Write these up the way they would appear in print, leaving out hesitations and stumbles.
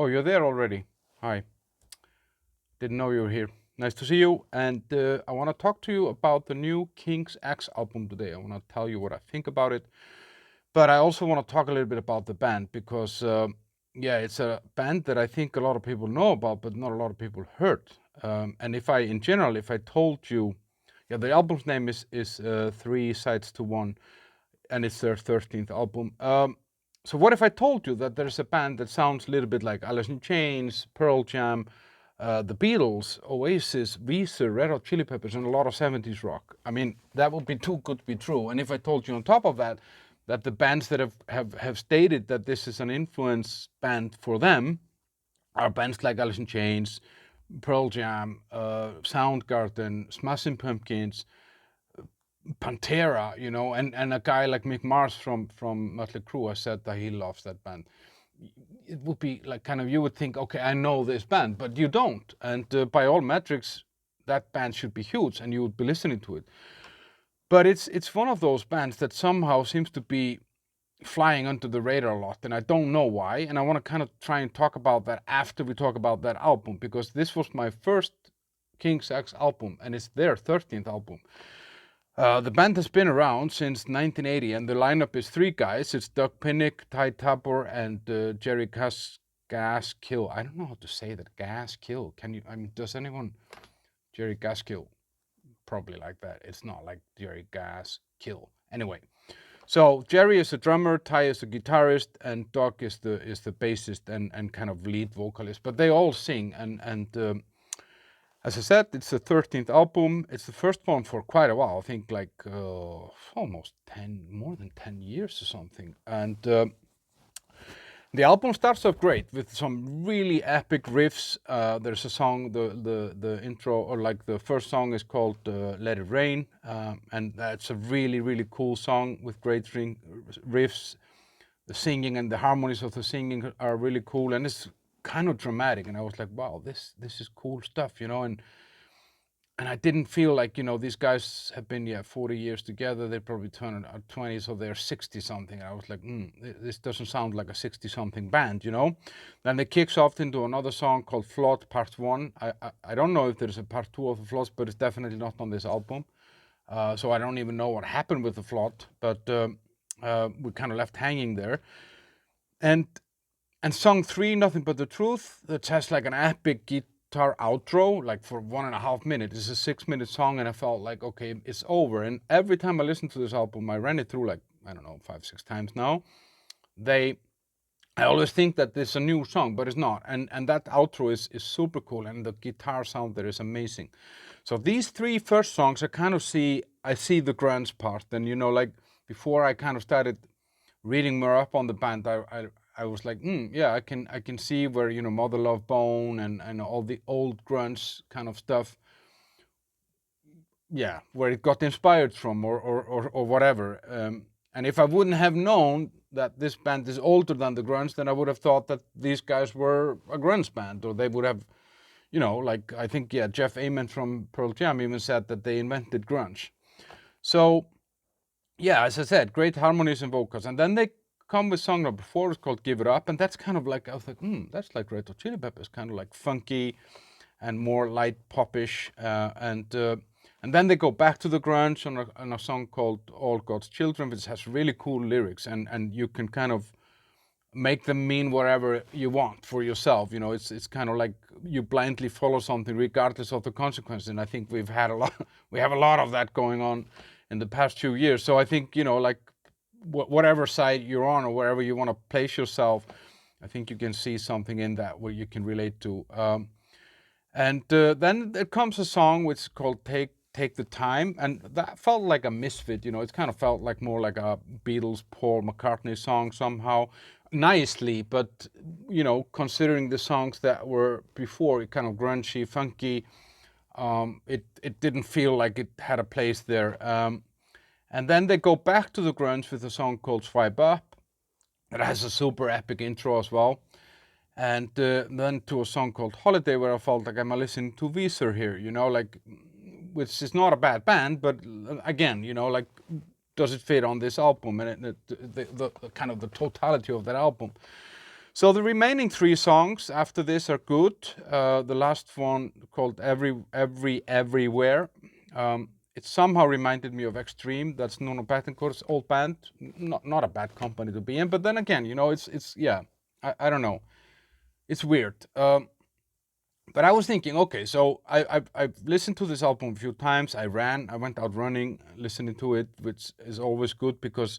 Oh, you're there already. Hi. Didn't know you were here. Nice to see you. And I want to talk to you about the new King's X album today. I want to tell you what I think about it. But I also want to talk a little bit about the band because, yeah, it's a band that I think a lot of people know about, but not a lot of people heard. And in general, if I told you, yeah, the album's name is Three Sides to One, and it's their 13th album. So what if I told you that there's a band that sounds a little bit like Alice in Chains, Pearl Jam, the Beatles, Oasis, Weezer, Red Hot Chili Peppers, and a lot of 70s rock? I mean, that would be too good to be true. And if I told you on top of that, that the bands that have stated that this is an influence band for them are bands like Alice in Chains, Pearl Jam, Soundgarden, Smashing Pumpkins, Pantera, and a guy like Mick Mars from Mötley Crüe has said that he loves that band. It would be like kind of, you would think, okay, I know this band, but you don't. And by all metrics, that band should be huge and you would be listening to it. But it's one of those bands that somehow seems to be flying under the radar a lot, and I don't know why. And I want to kind of try and talk about that after we talk about that album, because this was my first King's X album, and it's their 13th album. The band has been around since 1980, and the lineup is three guys. It's Doug Pinnick, Ty Tabor, and Jerry Gaskill. I don't know how to say that. Gaskill. Can you? I mean, does anyone? Jerry Gaskill. Probably like that. It's not like Jerry Gaskill. Anyway, so Jerry is a drummer, Ty is a guitarist, and Doug is the bassist and kind of lead vocalist. But they all sing, and as I said, it's the 13th album. It's the first one for quite a while. I think like almost more than 10 years or something. And the album starts off great with some really epic riffs. There's a song, the intro, or like the first song is called Let It Rain. And that's a really, really cool song with great riffs. The singing and the harmonies of the singing are really cool. And it's kind of dramatic. And I was like, wow, this is cool stuff, and I didn't feel like, these guys have been 40 years together. They probably turned 20, so they're 60 something. I was like, this doesn't sound like a 60 something band, Then it kicks off into another song called Flood Part 1. I don't know if there's a Part 2 of the Flood, but it's definitely not on this album. So I don't even know what happened with the Flood, but we kind of left hanging there. And song 3, Nothing But the Truth, that has like an epic guitar outro, like for 1.5 minutes. It's a 6-minute song, and I felt like, okay, it's over. And every time I listen to this album, I ran it through like, I don't know, 5-6 times now. I always think that this is a new song, but it's not. And that outro is super cool, and the guitar sound there is amazing. So these three first songs, I see the grunge part. And like before I kind of started reading more up on the band, I was like, yeah, I can see where, Mother Love Bone and all the old grunge kind of stuff, yeah, where it got inspired from or whatever. And if I wouldn't have known that this band is older than the grunge, then I would have thought that these guys were a grunge band, or they would have, like, I think, yeah, Jeff Ament from Pearl Jam even said that they invented grunge. So, yeah, as I said, great harmonies and vocals. And then they come with song number 4, it's called Give It Up, and that's kind of like, I was like, that's like Red Hot Chili Peppers, kind of like funky and more light popish, and then they go back to the grunge on a song called All God's Children, which has really cool lyrics, and you can kind of make them mean whatever you want for yourself. It's kind of like you blindly follow something regardless of the consequences, and I think we have a lot of that going on in the past few years. So I think, like whatever side you're on or wherever you want to place yourself, I think you can see something in that where you can relate to. And then there comes a song which is called Take the Time, and that felt like a misfit. It kind of felt like more like a Beatles, Paul McCartney song somehow, nicely, but considering the songs that were before, kind of grungy, funky, it didn't feel like it had a place there. And then they go back to the grunge with a song called Swipe Up. It has a super epic intro as well. And then to a song called Holiday, where I felt like I'm listening to Weezer here, like, which is not a bad band, but again, like, does it fit on this album? And the kind of the totality of that album. So the remaining 3 songs after this are good. The last one called Everywhere. It somehow reminded me of Extreme. That's Nuno Bettencourt's old band. Not a bad company to be in, but then again, you know, it's yeah, I don't know. It's weird. But I was thinking, okay, so I've listened to this album a few times. I went out running, listening to it, which is always good because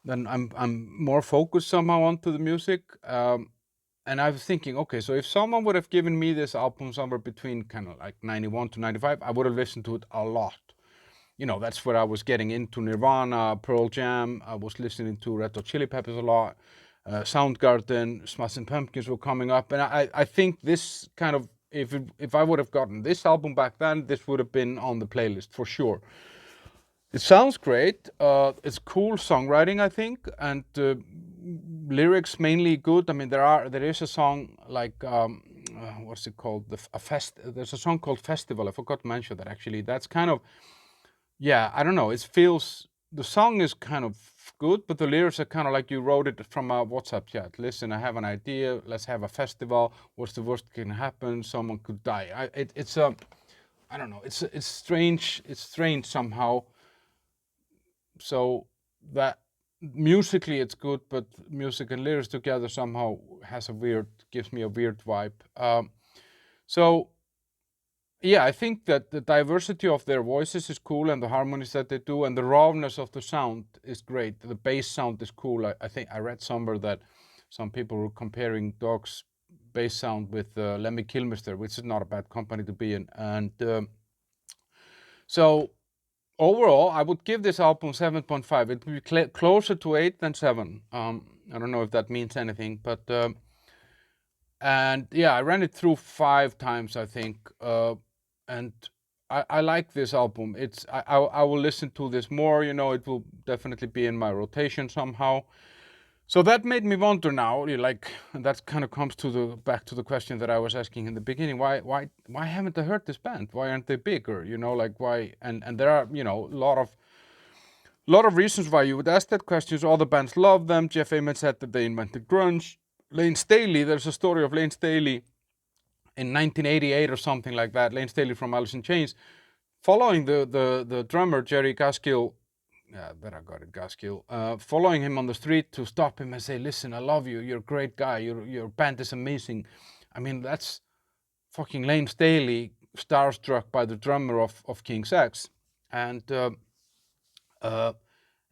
then I'm more focused somehow onto the music. And I was thinking, okay, so if someone would have given me this album somewhere between kind of like 91 to 95, I would have listened to it a lot. You know, that's where I was getting into Nirvana, Pearl Jam. I was listening to Red Hot Chili Peppers a lot. Soundgarden, Smashing Pumpkins were coming up, and I think this kind of, if I would have gotten this album back then, this would have been on the playlist for sure. It sounds great. It's cool songwriting, I think, and lyrics mainly good. I mean, there is a song like what's it called? There's a song called Festival. I forgot to mention that actually. That's kind of, yeah, I don't know. The song is kind of good, but the lyrics are kind of like you wrote it from a WhatsApp chat. Listen, I have an idea. Let's have a festival. What's the worst that can happen? Someone could die. It's a, I don't know. It's strange. It's strange somehow. So that musically it's good, but music and lyrics together somehow gives me a weird vibe. So yeah, I think that the diversity of their voices is cool, and the harmonies that they do, and the rawness of the sound is great. The bass sound is cool. I think I read somewhere that some people were comparing Dog's bass sound with Lemmy Kilmister, which is not a bad company to be in. And so overall, I would give this album 7.5. It would be closer to 8 than 7. I don't know if that means anything, but and yeah, I ran it through 5 times, I think, and I like this album. I will listen to this more. You know, it will definitely be in my rotation somehow. So that made me wonder now, like, and that kind of comes to back to the question that I was asking in the beginning. Why haven't I heard this band? Why aren't they bigger? You know, like why? And there are, you know, a lot of reasons why you would ask that question. So other bands love them. Jeff Ament said that they invented grunge. Lane Staley, there's a story of Lane Staley in 1988 or something like that. Lane Staley from Alice in Chains, following the drummer Jerry Gaskill. Yeah, there I got it, Gaskill. Following him on the street to stop him and say, "Listen, I love you. You're a great guy. Your band is amazing." I mean, that's fucking Lane Staley, starstruck by the drummer of King's X. And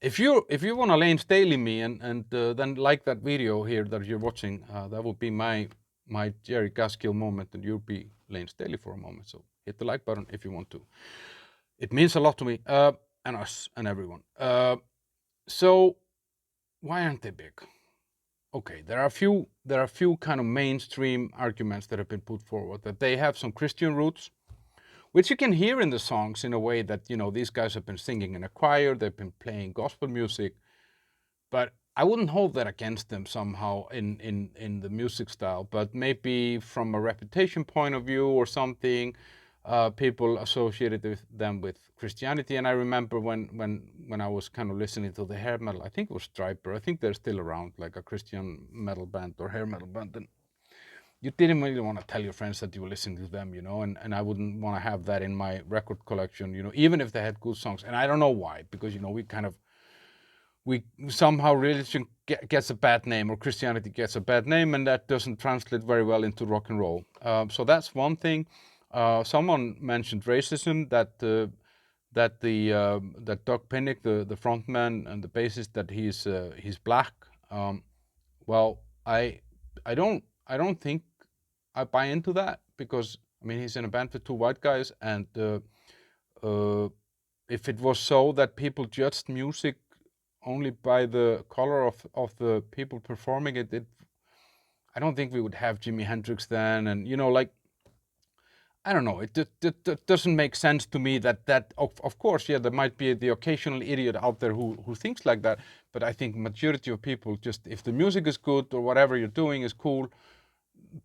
if you want to Lane Staley me and then like that video here that you're watching, that would be my Jerry Gaskill moment, and you'll be Lane Staley for a moment. So hit the like button if you want to. It means a lot to me and us and everyone. So why aren't they big? Okay, there are a few kind of mainstream arguments that have been put forward, that they have some Christian roots, which you can hear in the songs in a way that, you know, these guys have been singing in a choir, they've been playing gospel music, but I wouldn't hold that against them somehow in the music style. But maybe from a reputation point of view or something, people associated them with Christianity. And I remember when I was kind of listening to the hair metal, I think it was Striper. I think they're still around, like a Christian metal band or hair metal band. And you didn't really want to tell your friends that you were listening to them, you know, and I wouldn't want to have that in my record collection, you know, even if they had good songs. And I don't know why, because, you know, we somehow religion gets a bad name, or Christianity gets a bad name, and that doesn't translate very well into rock and roll. So that's one thing. Someone mentioned racism, that Doug Pinnick, the frontman and the bassist, that he's black. Well, I don't think I buy into that, because I mean he's in a band with 2 white guys, and if it was so that people judged music only by the color of the people performing it, I don't think we would have Jimi Hendrix then, and you know, like, I don't know, it doesn't make sense to me that of course, yeah, there might be the occasional idiot out there who thinks like that, but I think majority of people, just if the music is good or whatever you're doing is cool,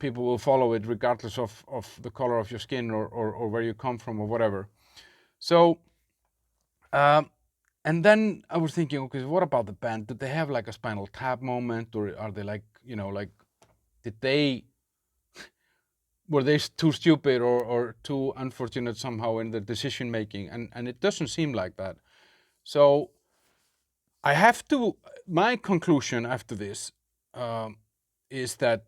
people will follow it regardless of the color of your skin or where you come from or whatever. So And then I was thinking, okay, what about the band? Did they have like a Spinal Tap moment, or are they like, like, were they too stupid or too unfortunate somehow in the decision making? And it doesn't seem like that. So my conclusion after this is that,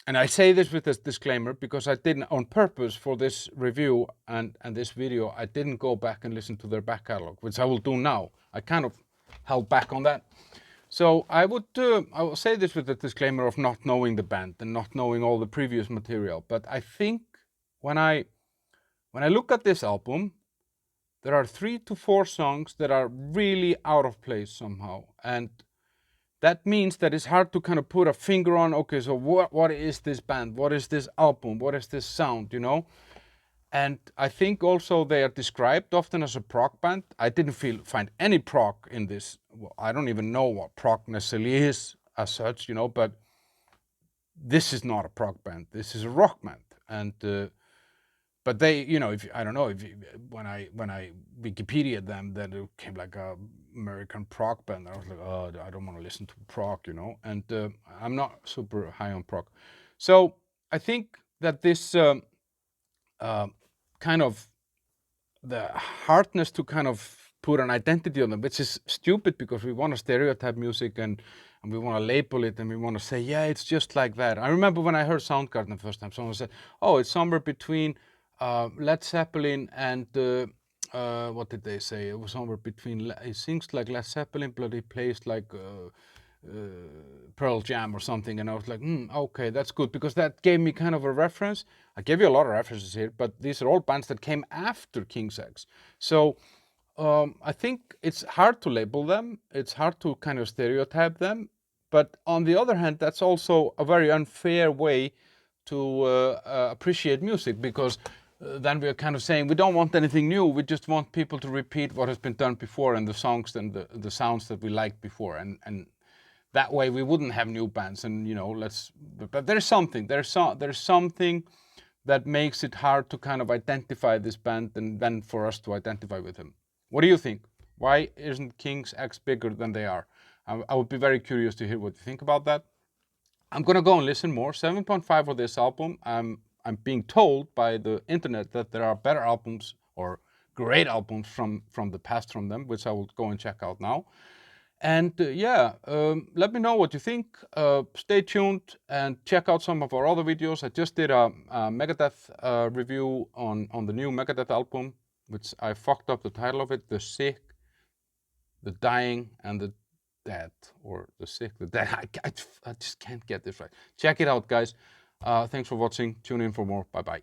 and I say this with this disclaimer because I didn't, on purpose for this review and this video, I didn't go back and listen to their back catalog, which I will do now. I kind of held back on that. So I will say this with the disclaimer of not knowing the band and not knowing all the previous material. But I think when I look at this album, there are 3 to 4 songs that are really out of place somehow. And that means that it's hard to kind of put a finger on, okay, so what is this band? What is this album? What is this sound, And I think also they are described often as a prog band. I didn't find any prog in this. Well, I don't even know what prog necessarily is as such, but this is not a prog band. This is a rock band. And but they, I don't know, when I Wikipedia them, then it came like a American prog band. I was like, oh, I don't want to listen to prog, And I'm not super high on prog. So I think that this kind of the hardness to kind of put an identity on them, which is stupid because we want to stereotype music and we want to label it and we want to say, yeah, it's just like that. I remember when I heard Soundgarden the first time, someone said, oh, it's somewhere between Led Zeppelin and what did they say? It was somewhere between, he sings like Led Zeppelin, but he plays like Pearl Jam or something, and I was like, okay, that's good, because that gave me kind of a reference. I gave you a lot of references here, but these are all bands that came after King's X. So I think it's hard to label them, it's hard to kind of stereotype them, but on the other hand, that's also a very unfair way to appreciate music, because then we're kind of saying we don't want anything new, we just want people to repeat what has been done before and the songs and the sounds that we liked before, and that way we wouldn't have new bands. And but there's something that makes it hard to kind of identify this band and then for us to identify with him. What do you think? Why isn't King's X bigger than they are? I would be very curious to hear what you think about that. I'm gonna go and listen more. 7.5 for this album. I'm being told by the internet that there are better albums or great albums from the past from them, which I will go and check out now. And let me know what you think. Stay tuned and check out some of our other videos. I just did a Megadeth review on the new Megadeth album, which I fucked up the title of it: The Sick, The Dying, and The Dead, or The Sick, The Dead. I just can't get this right. Check it out, guys. Thanks for watching. Tune in for more. Bye-bye.